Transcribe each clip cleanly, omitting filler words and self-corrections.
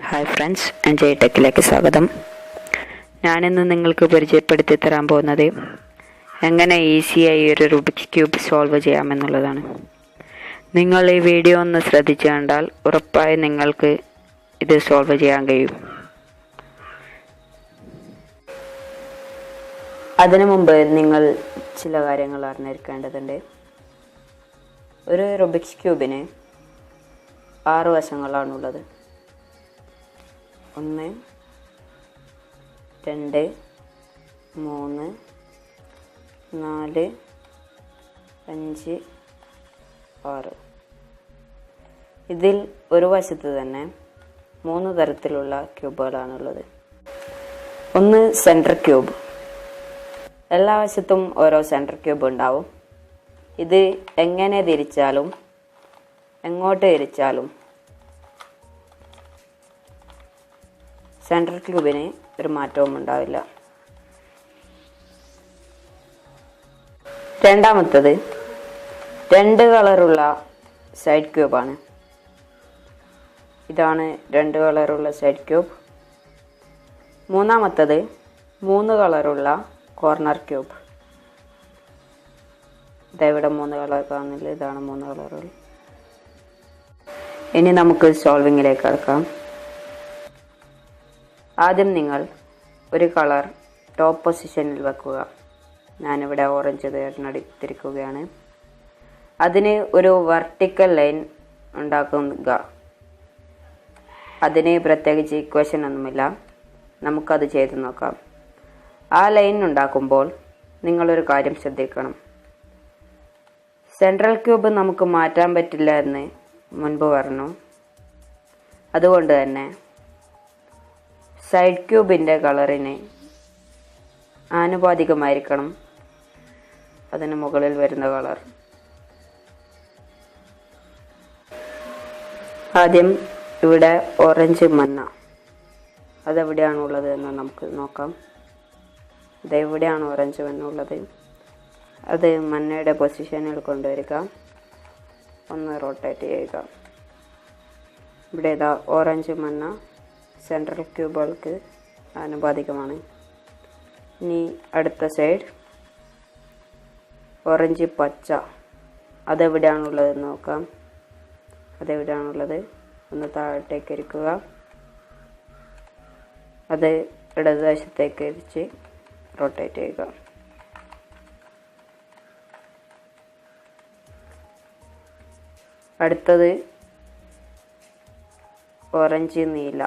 Hi friends, enjoy ടെക്കിലേക്ക് സ്വാഗതം. ഞാനിന്ന് നിങ്ങൾക്ക് പരിചയപ്പെടുത്തി തരാൻ പോകുന്നത് എങ്ങനെ ഈസിയായി ഒരു റുബിക്സ് ക്യൂബ് സോൾവ് ചെയ്യാമെന്നുള്ളതാണ്. നിങ്ങൾ ഈ വീഡിയോ ഒന്ന് ശ്രദ്ധിച്ചു കണ്ടാൽ ഉറപ്പായി നിങ്ങൾക്ക് ഇത് സോൾവ് ചെയ്യാൻ കഴിയും. അതിനു മുമ്പ് നിങ്ങൾ ചില കാര്യങ്ങൾ അറിഞ്ഞിരിക്കേണ്ടതുണ്ട്. ഒരു റുബിക്സ് ക്യൂബിന് 6 വശങ്ങളാണുള്ളത്. 1 2 3 4 5 6. ഇതിൽ ഒരു വശത്ത് തന്നെ 3 തരത്തിലുള്ള ക്യൂബുകളാണുള്ളത്. ഒന്ന് സെൻറ്റർ ക്യൂബ്. എല്ലാ വശത്തും ഓരോ സെൻറ്റർ ക്യൂബ് ഉണ്ടാവും. ഇത് എങ്ങനെ തിരിച്ചാലും എങ്ങോട്ട് തിരിച്ചാലും സെൻട്രൽ ക്യൂബിന് ഒരു മാറ്റവും ഉണ്ടാവില്ല. രണ്ടാമത്തത് 2 കളറുള്ള സൈഡ് ക്യൂബാണ്. ഇതാണ് 2 കളറുള്ള സൈഡ് ക്യൂബ്. മൂന്നാമത്തത് 3 കളറുള്ള കോർണർ ക്യൂബ്. ഇതെവിടെ 3 കളർ കാണുന്നില്ല, ഇതാണ് 3 കളറുകൾ. ഇനി നമുക്ക് സോൾവിങ്ങിലേക്ക് കടക്കാം. ആദ്യം നിങ്ങൾ ഒരു കളർ ടോപ്പ് പൊസിഷനിൽ വെക്കുക. ഞാനിവിടെ ഓറഞ്ച് തിരഞ്ഞെടുത്തിരിക്കുകയാണ്. അതിന് ഒരു വെർട്ടിക്കൽ ലൈൻ ഉണ്ടാക്കുക. അതിന് പ്രത്യേകിച്ച് ഇക്വേഷൻ ഒന്നുമില്ല, നമുക്കത് ചെയ്ത് നോക്കാം. ആ ലൈൻ ഉണ്ടാക്കുമ്പോൾ നിങ്ങളൊരു കാര്യം ശ്രദ്ധിക്കണം. സെൻട്രൽ ക്യൂബ് നമുക്ക് മാറ്റാൻ പറ്റില്ല എന്ന് മുൻപ് പറഞ്ഞു. അതുകൊണ്ട് തന്നെ സൈഡ് ക്യൂബിൻ്റെ കളറിന് ആനുപാതികമായിരിക്കണം അതിന് മുകളിൽ വരുന്ന കളർ. ആദ്യം ഇവിടെ ഓറഞ്ച് മഞ്ഞ അതെവിടെയാണുള്ളത് എന്ന് നമുക്ക് നോക്കാം. ഇതെവിടെയാണ് ഓറഞ്ച് മഞ്ഞ ഉള്ളത്, അത് മഞ്ഞയുടെ പൊസിഷനിൽ കൊണ്ടുവരിക. ഒന്ന് റൊട്ടേറ്റ് ചെയ്യുക. ഇവിടെ ഇതാ ഓറഞ്ച് മഞ്ഞ സെൻട്രൽ ക്യൂബുകൾക്ക് ആനുപാതികമാണ്. ഇനി അടുത്ത സൈഡ് ഓറഞ്ച് പച്ച അതെവിടെയാണുള്ളതെന്ന് നോക്കാം. അതെവിടെയാണുള്ളത് ഒന്ന് താഴത്തേക്ക് ഇരിക്കുക. അത് ഇടതുവശത്തേക്ക് ഇരിച്ച് റൊട്ടേറ്റ് ചെയ്യുക. അടുത്തത് ഓറഞ്ച് നീല.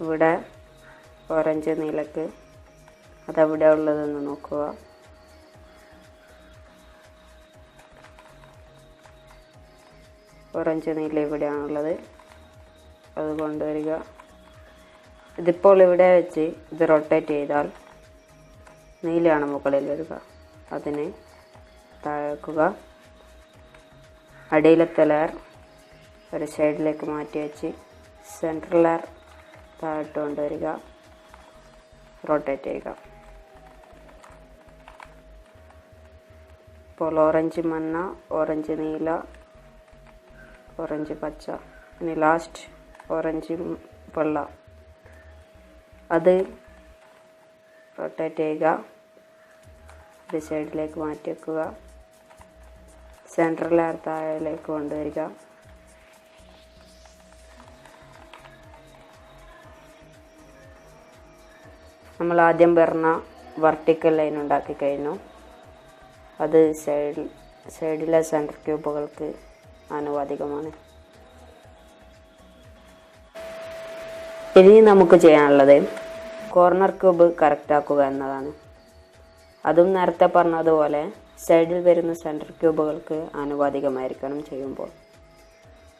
ഇവിടെ ഓറഞ്ച് നീലക്ക് അതെവിടെ ഉള്ളതെന്ന് നോക്കുക. ഓറഞ്ച് നീല ഇവിടെയാണുള്ളത്, അത് കൊണ്ടുവരിക. ഇതിപ്പോൾ ഇവിടെ വെച്ച് ഇത് റൊട്ടേറ്റ് ചെയ്താൽ നീലയാണ് മുകളിൽ വരിക. അതിനെ താഴേക്കുക. അടിയിലത്തെ ലെയർ ഒരു സൈഡിലേക്ക് മാറ്റി വെച്ച് സെൻട്രൽ ലെയർ താഴോട്ട് കൊണ്ടുവരിക, റൊട്ടേറ്റ് ചെയ്യുക. ഇപ്പോൾ ഓറഞ്ച് മഞ്ഞ, ഓറഞ്ച് നീല, ഓറഞ്ച് പച്ച, ഇനി ലാസ്റ്റ് ഓറഞ്ച് വെള്ള. അത് റൊട്ടേറ്റ് ചെയ്യുക, ഒരു സൈഡിലേക്ക് മാറ്റി വെക്കുക. സെൻട്രൽ ലെയർ താഴേക്ക് കൊണ്ടുവരിക. നമ്മൾ ആദ്യം പറഞ്ഞ വെർട്ടിക്കൽ ലൈൻ ഉണ്ടാക്കി കഴിഞ്ഞു. അത് സൈഡിലെ സെൻറ്റർ ക്യൂബുകൾക്ക് ആനുപാതികമാണ്. ഇനി നമുക്ക് ചെയ്യാനുള്ളത് കോർണർ ക്യൂബ് കറക്റ്റ് ആക്കുക എന്നതാണ്. അതും നേരത്തെ പറഞ്ഞതുപോലെ സൈഡിൽ വരുന്ന സെൻറ്റർ ക്യൂബുകൾക്ക് ആനുപാതികമായിരിക്കണം ചെയ്യുമ്പോൾ.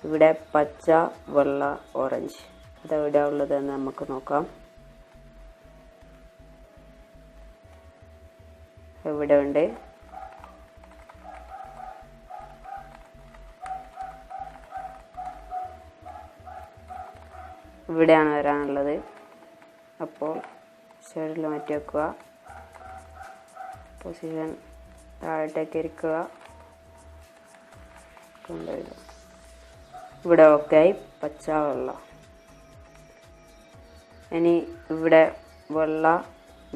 ഇവിടെ പച്ച, വെള്ള, ഓറഞ്ച് അതെവിടെയാണ് ഉള്ളതെന്ന് നമുക്ക് നോക്കാം. ഇവിടെ ഉണ്ട്. ഇവിടെയാണ് വരാനുള്ളത്. അപ്പോൾ സൈഡിൽ മാറ്റി വെക്കുക. പൊസിഷൻ താഴോട്ടേക്ക് ഇരിക്കുക, കൊണ്ടുവരിക. ഇവിടെ ഓക്കെ ആയി, പച്ച വെള്ള. ഇനി ഇവിടെ വെള്ള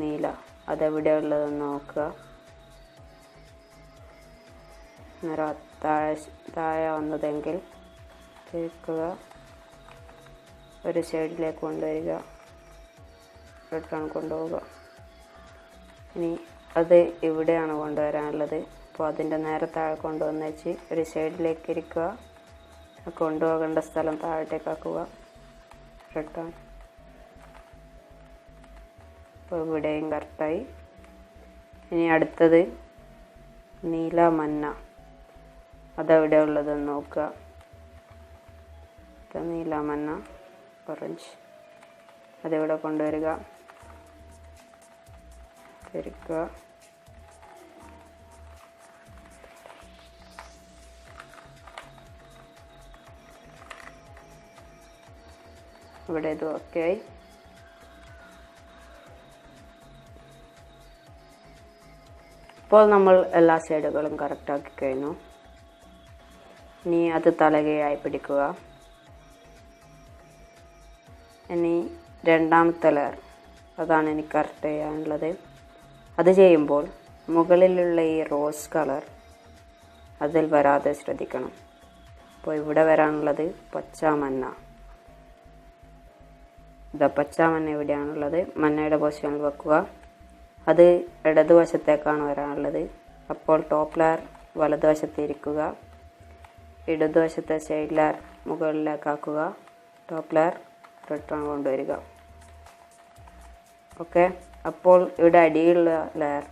നീല അതെവിടെ ഉള്ളതെന്ന് നോക്കുക. നിറം താഴെ വന്നതെങ്കിൽ തിരിക്കുക, ഒരു സൈഡിലേക്ക് കൊണ്ടുവരിക, റിട്ടേൺ കൊണ്ടുപോവുക. ഇനി അത് ഇവിടെയാണ് കൊണ്ടുവരാനുള്ളത്. അപ്പോൾ അതിൻ്റെ നേരെ താഴെ കൊണ്ടുവന്ന് വെച്ച് ഒരു സൈഡിലേക്ക് ഇരിക്കുക, കൊണ്ടുപോകേണ്ട സ്ഥലം താഴത്തേക്കാക്കുക, റിട്ടേൺ. അപ്പോൾ ഇവിടെയും കറക്റ്റായി. ഇനി അടുത്തത് നീല മഞ്ഞ അതെവിടെ ഉള്ളതെന്ന് നോക്കുക. നീല മഞ്ഞ ഓറഞ്ച് അതിവിടെ കൊണ്ടുവരിക, തിരിക്കുക, ഇവിടെ ഇത് ഓക്കെ ആയി. ഇപ്പോൾ നമ്മൾ എല്ലാ സൈഡുകളും കറക്റ്റാക്കി കഴിഞ്ഞു. ഇനി അത് തലകയായി പിടിക്കുക. ഇനി രണ്ടാമത്തെ ലെയർ അതാണ് എനിക്ക് കറക്റ്റ് ചെയ്യാനുള്ളത്. അത് ചെയ്യുമ്പോൾ മുകളിലുള്ള ഈ റോസ് കളർ അതിൽ വരാതെ ശ്രദ്ധിക്കണം. അപ്പോൾ ഇവിടെ വരാനുള്ളത് പച്ച മഞ്ഞ. പച്ച മഞ്ഞ ഇവിടെയാണുള്ളത്. മഞ്ഞയുടെ പൊസിഷനിൽ വെക്കുക. അത് ഇടതുവശത്തേക്കാണ് വരാനുള്ളത്. അപ്പോൾ ടോപ്പ് ലെയർ വലതുവശത്ത് ഇരിക്കുക, ഇടതുവശത്തെ സൈഡ് ലെയർ മുകളിലേക്കാക്കുക, ടോപ്പ് ലെയർ റിട്ടേൺ കൊണ്ടുവരിക. ഓക്കെ. അപ്പോൾ ഇവിടെ അടിയിലുള്ള ലെയർ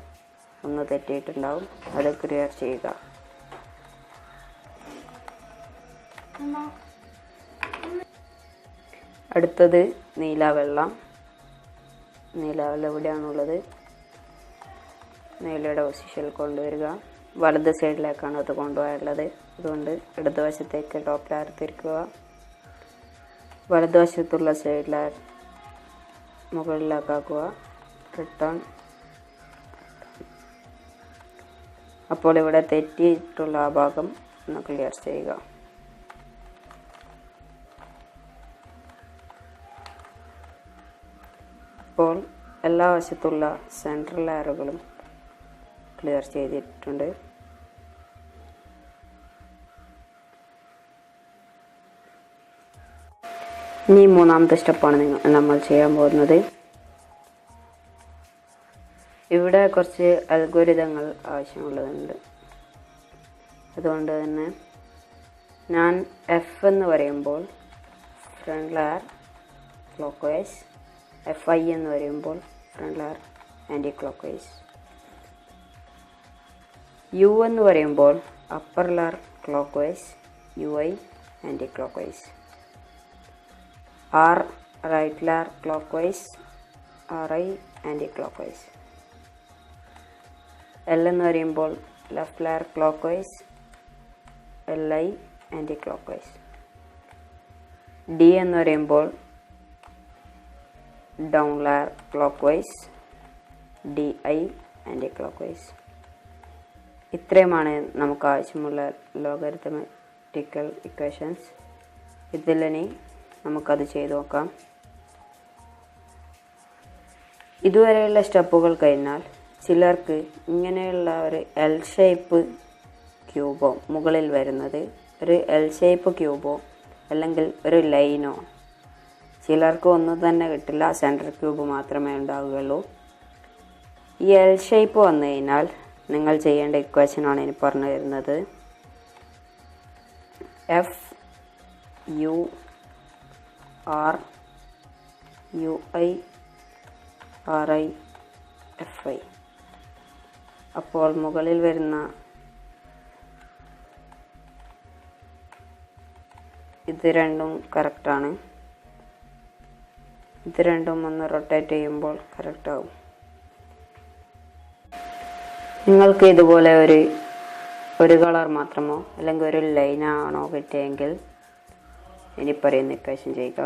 ഒന്ന് തെറ്റിയിട്ടുണ്ടാവും, അത് ക്ലിയർ ചെയ്യുക. അടുത്തത് നീലവെള്ളം. നീലവെള്ളം എവിടെയാണുള്ളത്? നീലയുടെ പൊസിഷനിൽ കൊണ്ടുവരിക. വലത് സൈഡിലേക്കാണ് അത് കൊണ്ടുപോയുള്ളത്. അതുകൊണ്ട് ഇടതുവശത്തേക്ക് ടോപ്പ് ലെയർ തിരിക്കുക, വലതുവശത്തുള്ള സൈഡ് ലെയർ മുകളിലേക്കാക്കുക, റിട്ടേൺ. അപ്പോൾ ഇവിടെ തെറ്റിയിട്ടുള്ള ആ ഭാഗം ഒന്ന് ക്ലിയർ ചെയ്യുക. അപ്പോൾ എല്ലാ വശത്തുള്ള സെൻട്രൽ ലെയറുകളും ക്ലിയർ ചെയ്തിട്ടുണ്ട്. ഇനി മൂന്നാമത്തെ സ്റ്റെപ്പാണ് നമ്മൾ ചെയ്യാൻ പോകുന്നത്. ഇവിടെ കുറച്ച് അൽഗോരിതങ്ങൾ ആവശ്യമുള്ളതുണ്ട്. അതുകൊണ്ട് തന്നെ ഞാൻ എഫ് എന്ന് പറയുമ്പോൾ front layer clockwise, FI എന്ന് പറയുമ്പോൾ front layer anticlockwise, U എന്ന് പറയുമ്പോൾ upper layer clockwise, UI anticlockwise, R right layer clockwise, RI anticlockwise, L എന്ന് പറയുമ്പോൾ left layer clockwise, LI anticlockwise, D എന്ന് പറയുമ്പോൾ down layer clockwise, DI anticlockwise. ഇത്രയുമാണ് നമുക്ക് ആവശ്യമുള്ള ലോഗരിതമെറ്റിക്കൽ equations. ഇതിലിനി നമുക്കത് ചെയ്തു നോക്കാം. ഇതുവരെയുള്ള സ്റ്റെപ്പുകൾ കഴിഞ്ഞാൽ ചിലർക്ക് ഇങ്ങനെയുള്ള ഒരു എൽ ഷേപ്പ് ക്യൂബോ മുകളിൽ വരുന്നത് ഒരു എൽ ഷേപ്പ് ക്യൂബോ അല്ലെങ്കിൽ ഒരു ലൈനോ, ചിലർക്ക് ഒന്നും തന്നെ കിട്ടില്ല, സെൻറ്റർ ക്യൂബ് മാത്രമേ ഉണ്ടാവുകയുള്ളൂ. ഈ എൽ ഷേപ്പ് വന്നു കഴിഞ്ഞാൽ നിങ്ങൾ ചെയ്യേണ്ട ഇക്വേഷനാണ് ഇനി പറഞ്ഞു തരുന്നത്. FUR UI RI FI. അപ്പോൾ മുകളിൽ വരുന്ന ഇത് രണ്ടും കറക്റ്റാണ്. ഇത് രണ്ടും ഒന്ന് റൊട്ടേറ്റ് ചെയ്യുമ്പോൾ കറക്റ്റാവും. നിങ്ങൾക്ക് ഇതുപോലെ ഒരു കളർ മാത്രമോ അല്ലെങ്കിൽ ഒരു ലൈനാണോ കിട്ടിയെങ്കിൽ ഇനി പറയുന്ന ഇക്വേഷൻ ചെയ്യുക.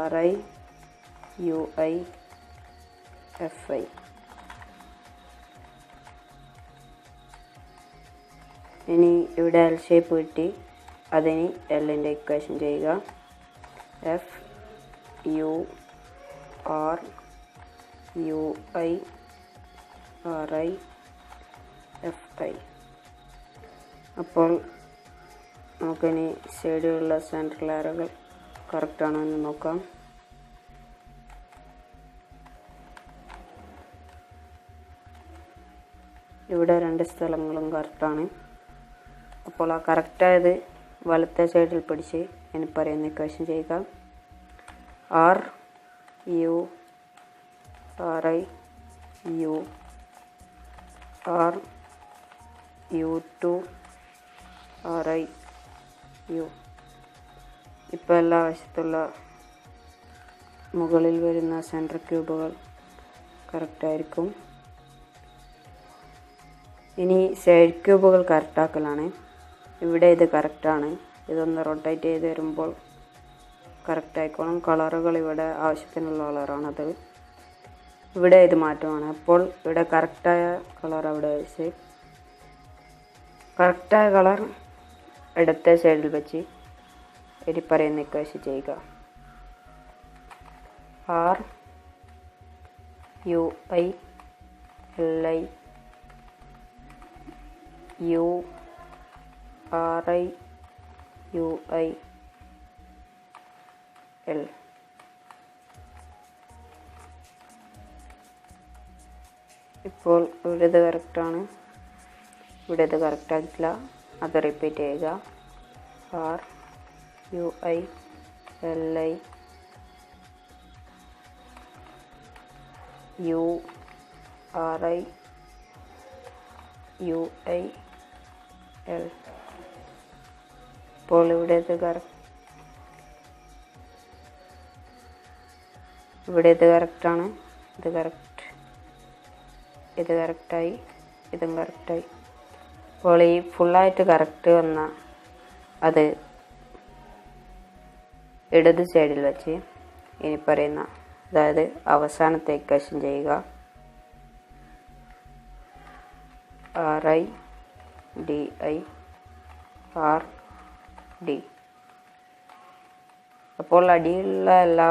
FRURI UI FI. ഇനി ഇവിടെ എൽ ഷേപ്പ് കിട്ടി, അതിന് എല്ലിൻ്റെ ഇക്വേഷൻ ചെയ്യുക. F U R U I R I F I. അപ്പോൾ നമുക്കിനി സൈഡിലുള്ള സെൻട്രൽ ആരോകൾ കറക്റ്റാണോ എന്ന് നോക്കാം. ഇവിടെ 2 സ്ഥലങ്ങളും കറക്റ്റാണ്. അപ്പോൾ ആ കറക്റ്റായത് വലത്തെ സൈഡിൽ പിടിച്ച് ഇനി പറയുന്ന ഇക്വേഷൻ ചെയ്യുക. R U R I U R U two R I U. ഇപ്പോൾ എല്ലാ വശത്തുള്ള മുകളിൽ വരുന്ന സെൻറ്റർ ക്യൂബുകൾ കറക്റ്റായിരിക്കും. ഇനി സൈഡ് ക്യൂബുകൾ കറക്റ്റാക്കലാണ്. ഇവിടെ ഇത് കറക്റ്റാണ്. ഇതൊന്ന് റൊട്ടേറ്റ് ചെയ്ത് വരുമ്പോൾ കറക്റ്റായിക്കോളും. കളറുകൾ ഇവിടെ ആവശ്യത്തിനുള്ള കളറാണത്. ഇവിടെ ഇത് മാറ്റമാണ്. അപ്പോൾ ഇവിടെ കറക്റ്റായ കളർ അവിടെ വെച്ച് കറക്റ്റായ കളർ ഇടത്തെ സൈഡിൽ വെച്ച് ഇനി പറയുന്ന ഇക്വേഷൻ ചെയ്യുക. R U I L I U R I U I L. ഇപ്പോൾ ഇവിടെ ഇത് കറക്റ്റാണ്, ഇവിടെ ഇത് കറക്റ്റായിട്ടില്ല. അത് റിപ്പീറ്റ് ചെയ്യുക. R U I L I U R I U I L. ഇപ്പോൾ ഇവിടെ ഇത് ഇവിടെ ഇത് കറക്റ്റാണ്, ഇത് കറക്റ്റ്, ഇത് കറക്റ്റായി, ഇതും കറക്റ്റായി. അപ്പോൾ ഈ ഫുള്ളായിട്ട് കറക്റ്റ് വന്ന അത് ഇടത് സൈഡിൽ വെച്ച് ഇനി പറയുന്ന, അതായത് അവസാനത്തെ ഇക്വേഷൻ ചെയ്യുക. R I D I R D. അപ്പോൾ അടിയിലുള്ള എല്ലാ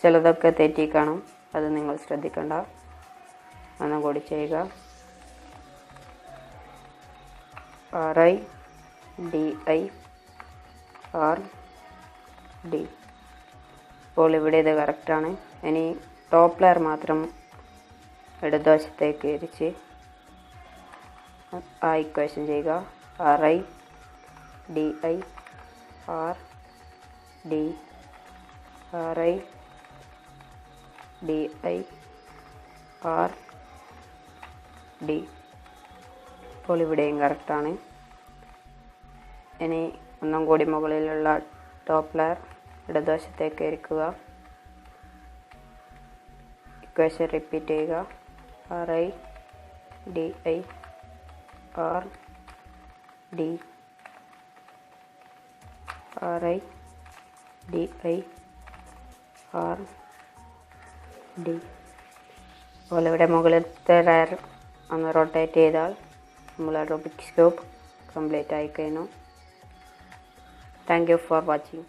ചിലതൊക്കെ തെറ്റി കാണും, അത് നിങ്ങൾ ശ്രദ്ധിക്കണ്ട. ഒന്നും കൂടി ചെയ്യുക. R I D I R D. അപ്പോൾ ഇവിടെ ഇത് കറക്റ്റാണ്. ഇനി ടോപ്പ് ലെയർ മാത്രം ഇടതുവശത്തേക്ക് തിരിച്ച് ആ ഇക്വേഷൻ ചെയ്യുക. R I D I R D R I D I R D. അപ്പോൾ ഇവിടെയും കറക്റ്റാണ്. ഇനി ഒന്നും കൂടി മുകളിലുള്ള ടോപ്പ് ലെയർ ഇടതുവശത്തേക്ക് ഇരിക്കുക. ഇക്വേഷൻ റിപ്പീറ്റ് ചെയ്യുക. R I D I R D R I D I R D. അപ്പോൾ ഇവിടെ മുകളിലത്തെ ലെയർ ഒന്ന് റൊട്ടേറ്റ് ചെയ്താൽ നമ്മൾ റൂബിക്സ് ക്യൂബ് കംപ്ലീറ്റ് ആയി കഴിഞ്ഞു. Thank you for watching.